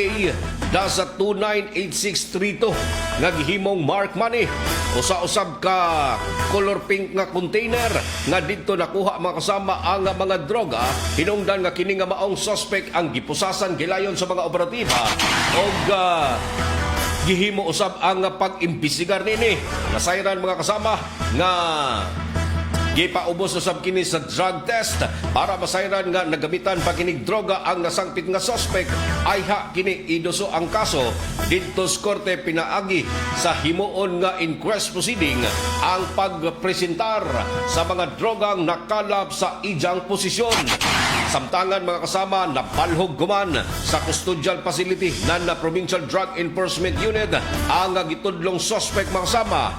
dasa 298632 nga gihimong mark money. Usa-usab ka color pink nga container nga didto nakuha mga kasama ang mga droga. Hinungdan nga kini nga maong suspect ang gipusasan gilayon sa mga operatiba og gihimo usab ang pag-imbestigar nini. Nasayran mga kasama nga gipaubos usab kini sa drug test para masayran nga nagamitan pa kinig droga ang nasangpit nga suspect ay kini iduso ang kaso didto sa korte pinaagi sa himuon nga inquest proceeding ang pagpresentar sa mga drogang nakalap sa ijang posisyon. Samtangan mga kasama napalhog guman sa custodial facility na Provincial Drug Enforcement Unit ang gitudlong suspect mga kasama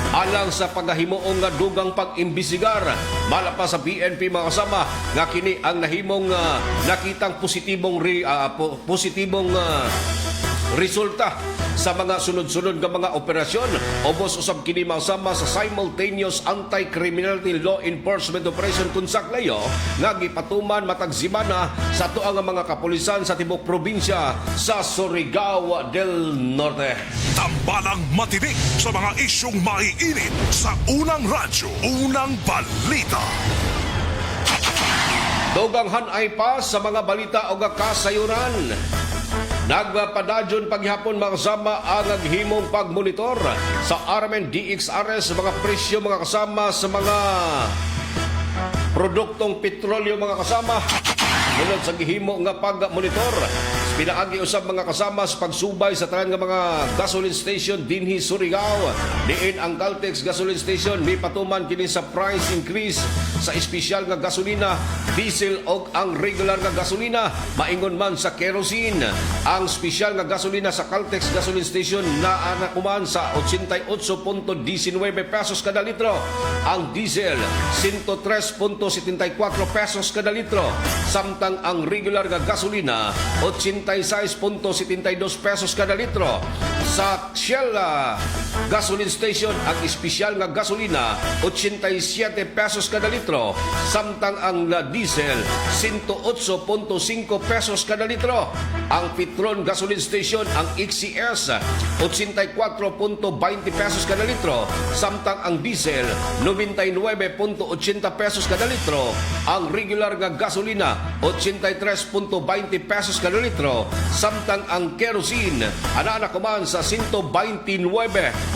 alang sa paghimuong nga dugang pag-imbestigar malapas sa PNP mga kasama nga kini ang nahimong nakitang positibong resulta sa mga sunod-sunod nga mga operasyon. Ubos usab kini mga kasama sa simultaneous anti-criminality law enforcement operation kung saklayo nga gipatuman matag semana sa tuang mga kapulisan sa tibok probinsya sa Surigao del Norte. Tambalang matinik sa mga isyong maiinit sa Unang Radyo, Unang Balita. Duganghan ay pa sa mga balita o kasayuran. Nagpapadadyon paghapon mga kasama ang naghimong pagmonitor sa RMN DXRS mga presyo mga kasama sa mga produktong petrolyo mga kasama. Munod sa gihimo nga pag-monitor, pinaagi usab mga kasama sa pagsubay sa tanan nga mga gasoline station dinhi Surigao. Diin ang Caltex gasoline station may patuman kini sa price increase sa espesyal nga gasolina, diesel o ang regular nga gasolina. Maingon man sa kerosene, ang espesyal nga gasolina sa Caltex gasoline station na nakuman sa 88.19 pesos kada litro. Ang diesel 103.74 pesos kada litro. Samtang ang regular nga gasolina 86.72 pesos kada litro. Sa Shell gasoline station, ang espesyal nga gasolina 87 pesos kada litro, samtang ang diesel 108.5 pesos kada litro. Ang Petron gasoline station, ang XCS 84.20 pesos kada litro, samtang ang diesel 99.80 pesos kada litro. Ang regular nga gasolina 83.20 pesos kada litro, samtang ang kerosene ana kuman sa 129.60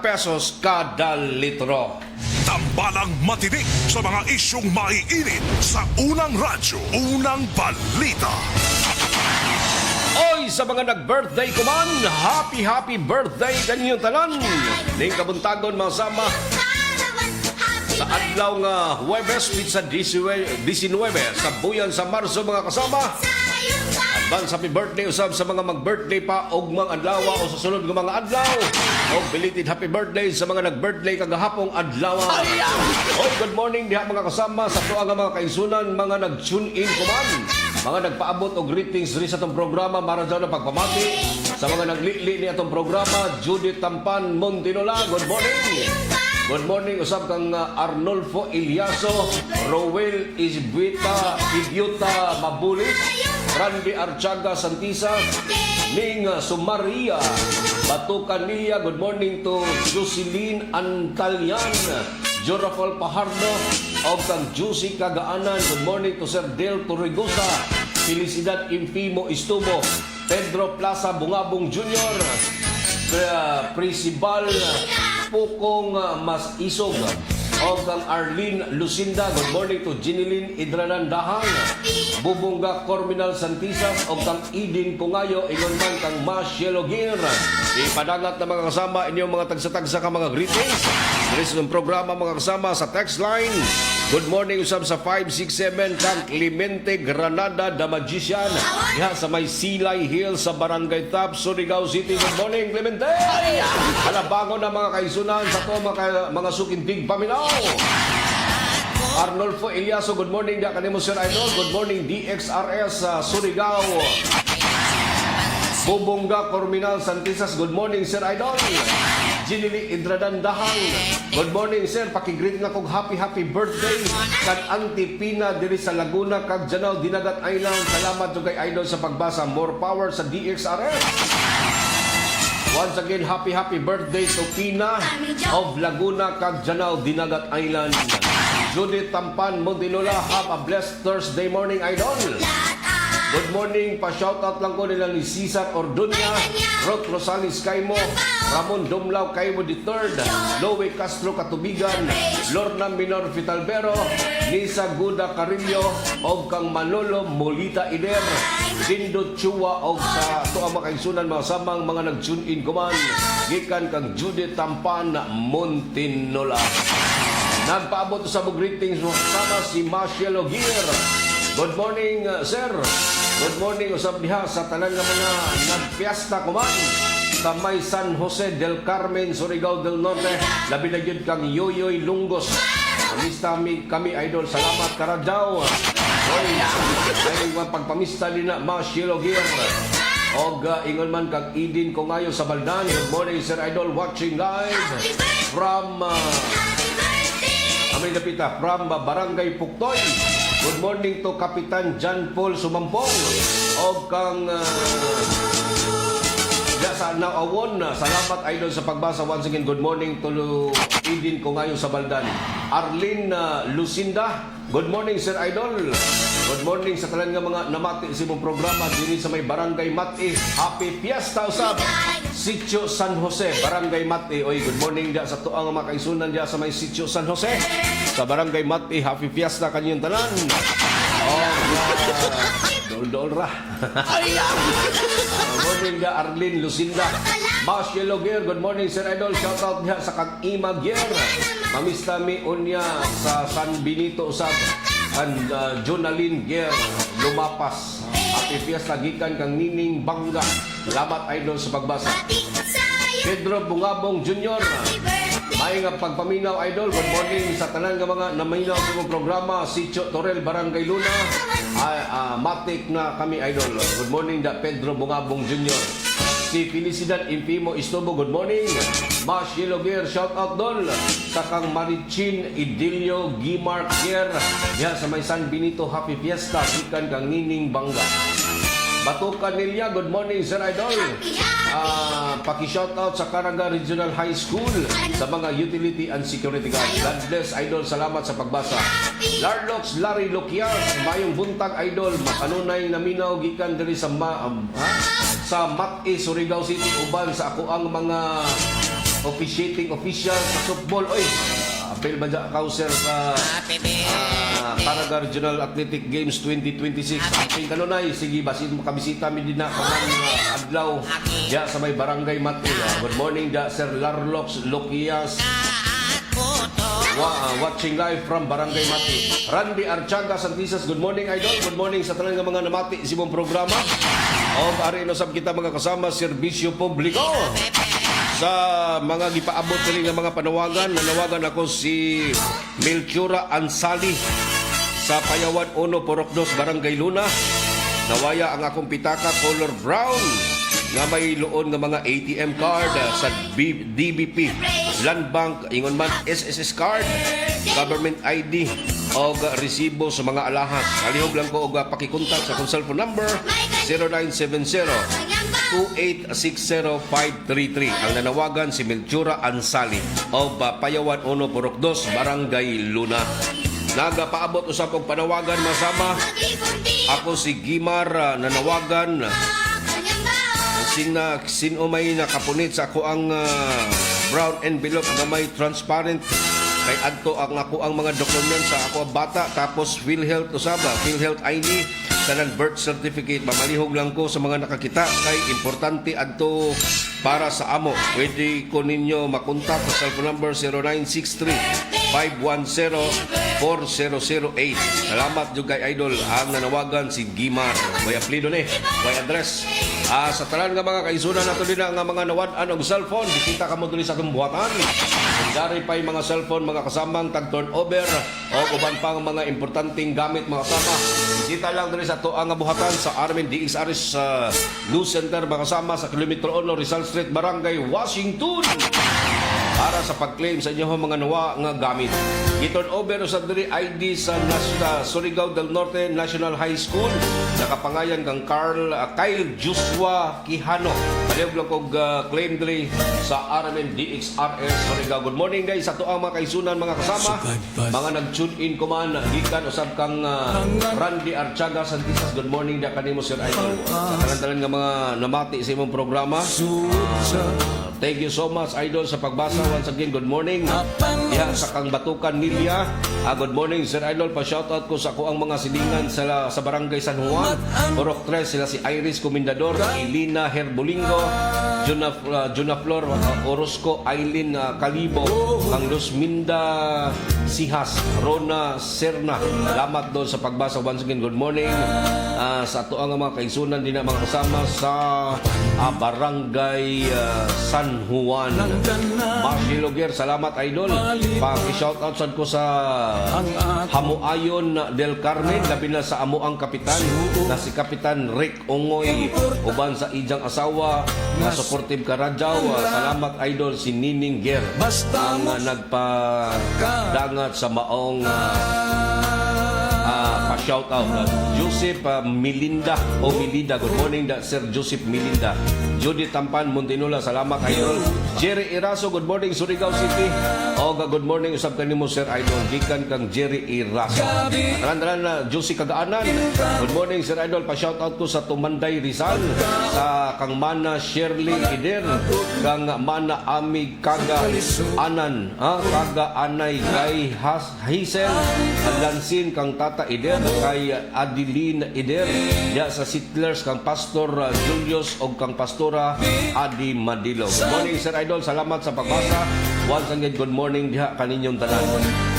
pesos kada litro. Tambalang matinik sa mga isyong maiinit sa unang radyo, unang balita. Oy, sa mga nag-birthday kuman, happy birthday kanyang tanan. Ning kabuntagon masama sa adlaw nga Huwebes, pizza 19 sa buyan sa Marso mga kasama. Advance happy birthday usab sa mga mag-birthday pa og mga adlaw o sa sunod nga mga adlaw. Og belated happy birthday sa mga nag-birthday kagahapong adlaw. Oy, good morning diha mga kasama sa tuwa nga mga kaisunan, mga nag-tune in kuman. Mga nagpaabot og greetings rin sa itong programa, marajaw na pagpamati. Sa mga naglili ni itong programa, Judith Tampan Montinola, good morning. Good morning, usab kang Arnolfo Ilyaso, Rowel Isbita, Idiota Mabulis, Randy Archaga Santisa, Ning Sumaria, Batukan Lilia, good morning to Jocelyn Antalian, Jorafal Pajardo, o kang Juicy Kagaanan, good morning to Sir Del Torregosa, Felicidad Infimo Istubo, Pedro Plaza Bungabong Jr., Principal Pukong Mas Isog, o kang Arlene Lucinda, good morning to Jinilin Idranan Dahang, Bubungga Corminal Santisas, o kang Idin Pungayo, ingon man kang Marcelo Gir. Ipadangat na mga kasama inyong mga tagsa-tagsa ka mga greetings. Sa ng programa mga kasama sa text line. Good morning usab sa 567 kang Clemente Granada the Magician diha sa may Silay Hill sa Barangay Tap, Surigao City. Good morning Clemente. Alabangon na mga kaisunan sa to mga sukintig paminaw. Arnolfo Eliaso, good morning diha kanimo Sir Idol. Good morning DXRS Surigao. Bubongga Corminal Santisas, good morning Sir Idol. Jinili Idradan Dahang, good morning sir, pakigreet nga kog happy birthday kag Auntie Pina diri sa Laguna kag Janao Dinagat Island. Salamat jud kay Idol sa pagbasa. More power sa DXRS. Once again, happy birthday to Pina of Laguna kag Janao Dinagat Island. Judith Tampan Montinola, have a blessed Thursday morning Idol. Good morning, pa-shoutout lang ko nila ni Cesar Orduña, Ruth Rosales Caimo, Ramon Dumlao Caimo III, Loe Castro Katubigan, Lorna Minor Fitalbero, Nisa Guda Carillo, og kang Manolo Molita Ider, Dindo Chua, og sa tuang makaisunan mga samang mga nag-tune in kuman, gikan kang Judith Tampan Montinola. Nagpaabot sa mga greetings sama si Marcelo Gir. Good morning, sir. Good morning, usab diha sa tanan nga mga nagpiesta kuman sa may San Jose del Carmen, Surigao del Norte. Labi na gyud kang Yoyoy Lungos. Pamista kami Idol. Salamat Karadaw. Oy, ay pagpamista din na Marcelo Gir. Og ingon man kag Idin Kongayo sa Baldan. Good morning, Sir Idol, watching live from from Barangay Puktoy. Good morning to Kapitan John Paul Sumampong o kang sa Naawon. Salamat Idol sa pagbasa. Once again, good morning to Idin Kongayo sa Baldan. Arlene Lucinda, good morning Sir Idol. Good morning sa tanan nga mga namati sa imong programa dinhi sa may Barangay Mati. Happy Fiesta usab. Sitio San Jose, Barangay Mati. Oy, good morning dia sa tuang mga kaisunan dia sa may Sitio San Jose. Sa Barangay Mati, happy Fiesta kanyang tanan. Dol-dol ra. Good morning dia Arlene Lucinda. Marcelo Gier, good morning Sir Idol. Shout out niya sa kang Ima Gier. Mamista mi unya sa San Benito usab. And Jonaline Gier Lumapas. Happy Fiesta gikan kang Nining Bangga. Salamat Idol sa pagbasa. Pedro Bungabong Jr. May nga pagpaminaw Idol. Good morning sa tanan nga mga naminaw sa mga programa. Sitio Torel, Barangay Luna. Matik na kami Idol. Good morning da Pedro Bungabong Jr. Si Felicidad Impimo Istobo, good morning. Mas Yeloger, shout out dol. Sa kang Marichin Idilio Gimar Kier. Diha sa may San Benito, happy fiesta. Ikan kang Nining Bangga. Batukan Nilia, good morning Sir Idol. Paki-shoutout sa Caraga Regional High School sa mga utility and security guard. God bless Idol, salamat sa pagbasa. Larlox Larry Lokias, mayong buntag Idol, makanunay naminaw gikan diri sa sa Mat-E, Surigao City, uban sa ako ang mga officiating official sa softball. Oy, apel ba dyan kauser sa Caraga Regional Athletic Games 2026. Ating kanunay, sige, basin makabisita mi din na kamang adlaw diya sa may barangay Mat-E. Good morning da Sir Larlox Lokias. Watching live from Barangay Mat-E. Randy Archaga Santisas, good morning Idol. Good morning sa tanan nga mga namati sa imong programa. O ari no sab kita mga kasama serbisyo publiko. Sa mga gipaabot kini nga mga panawagan, nanawagan ako si Melchura Ansali sa Payawan 1 Porok 2 Barangay Luna. Nawaya ang akong pitaka color brown nga may luon nga mga ATM card sa DBP, Land Bank, ingon man SSS card, government ID o resibo sa mga alahas. Alihog lang ko og pakikontak sa akong cellphone number 0970-2860-533. Ang nanawagan si Melchura Ansali o Payawan 1 Porok 2 Barangay Luna. Nagapaabot usap og panawagan masama. Ako si Gimar nanawagan. Sino may nakapunit sa ako ang brown envelope na may transparent kay adto ang ako ang mga dokumento sa ako bata tapos PhilHealth usaba, PhilHealth ID tanan birth certificate. Mamalihog lang ko sa mga nakakita kay importante adto para sa amo. Pwede ko ninyo makontak sa cellphone number 0963-510-4008. Salamat jud kay Idol ang nanawagan si Gimar. May aplido ni, may address. Sa tanan nga mga kaisunan nato din nga mga nawad-an og cellphone, bisita ka mo diri sa kumbuhatan. Dari pa mga cellphone mga kasamang tag turnover o uban pang mga importanteng gamit mga kasama. Bisita lang diri sa tuang nga buhatan sa Armin DXRS News Center mga kasama sa kilometro 1 Rizal Street, Barangay Washington. Para sa pag-claim sa inyo mga nawa nga gamit. I-turnover sa diri ID sa Surigao del Norte National High School. Nakapangayan kang Kyle Joshua Quijano. Palihog lang kong claim diri sa Armin DXRS Surigao. Good morning guys sa tuang mga kaisunan mga kasama. Mga nag-tune in ko man. Gikan usab kang Randy Archaga Santisas. Good morning da kanimo Sir Idol. Sa tanan-tanan nga mga namati sa imong programa. Thank you so much Idol sa pagbasa. Once again, good morning. Diha sa kang Batukan Nilia. Good morning Sir Idol. Pa-shoutout ko sa ako ang mga silingan sa Barangay San Juan. Porok 3 sila si Iris Comendador, Elina Herbolingo, Juna Flor Orozco, Aileen Calibo, ang Luzminda Sihas, Rona Serna. Salamat doon sa pagbasa. Once again, good morning. Sa ato ang mga kaisunan din na mga kasama sa Barangay San Juan. Marcy Loger, salamat Idol. Paki-shoutout sad ko sa Hamuayon del Carmen, labi na sa amuang kapitan na si Kapitan Rick Ongoy, uban sa ijang asawa na supportive Karajaw. Salamat Idol si Nining Ger ang nagpadangat sa maong pa-shoutout. Joseph Milinda o Milinda, good morning da Sir Joseph Milinda. Judy Tampan Montinola, salamat Idol. Jerry Iraso, good morning Surigao City. Good morning usab kanimo Sir Idol. Gikan kang Jerry Iraso. Tanan na Josie Kagaanan. Good morning Sir Idol. Pa-shoutout ko sa Tumanday Rizal, sa kang Mana Shirley Ider, kang Mana Ami Kaga Anan, Kaga Anay kay Hazel Lansin, kang Tata Ider, kay Adeline Ider, ya sa Sitlers kang Pastor Julius o kang Pastora Adi Madilo. Good morning Sir Idol, salamat sa pagbasa. Once again, good morning diha kaninyong tanan.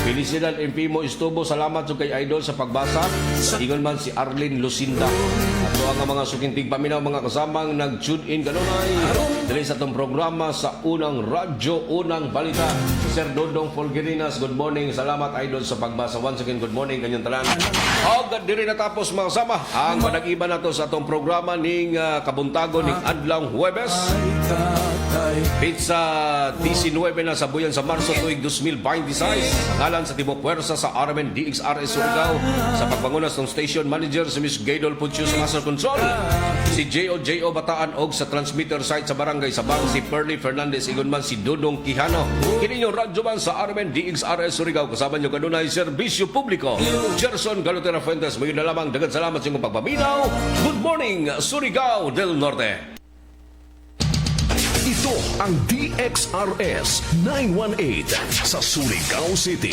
Felicidad Empimo Estubo, salamat sa kay Idol sa pagbasa. Ingon man si Arlene Lucinda. Ato ang mga sukintig paminaw mga kasamang nag-tune in kanunay. Dali sa itong programa sa unang radyo, unang balita. Sir Dodong Folgerinas, good morning. Salamat Idol sa pagbasa. Once again, good morning kanyang tanan. O, diri natapos mga kasama ang panag-iba nato sa itong programa ning kabuntagon ning adlang Huwebes. Pizza 19 na sa buyan sa Marso tuig 2026. Ngalan sa Tibok Puwersa sa RMN DXRS Surigao. Sa pagpangunas ng station manager si Miss Gaydol Pucho sa Master Control. Si J.O. Bataan og sa transmitter site sa Barangay Sabang si Perly Fernandez ingon man si Dudong Quijano. Kini yung radyo man sa RMN DXRS Surigao kasama nyo kanunay serbisyo publiko. Gerson Galutera Fuentes, mayon na lamang dagat salamat sa inyong pagpaminaw. Good morning Surigao del Norte. Ito ang DXRS 918 sa Surigao City.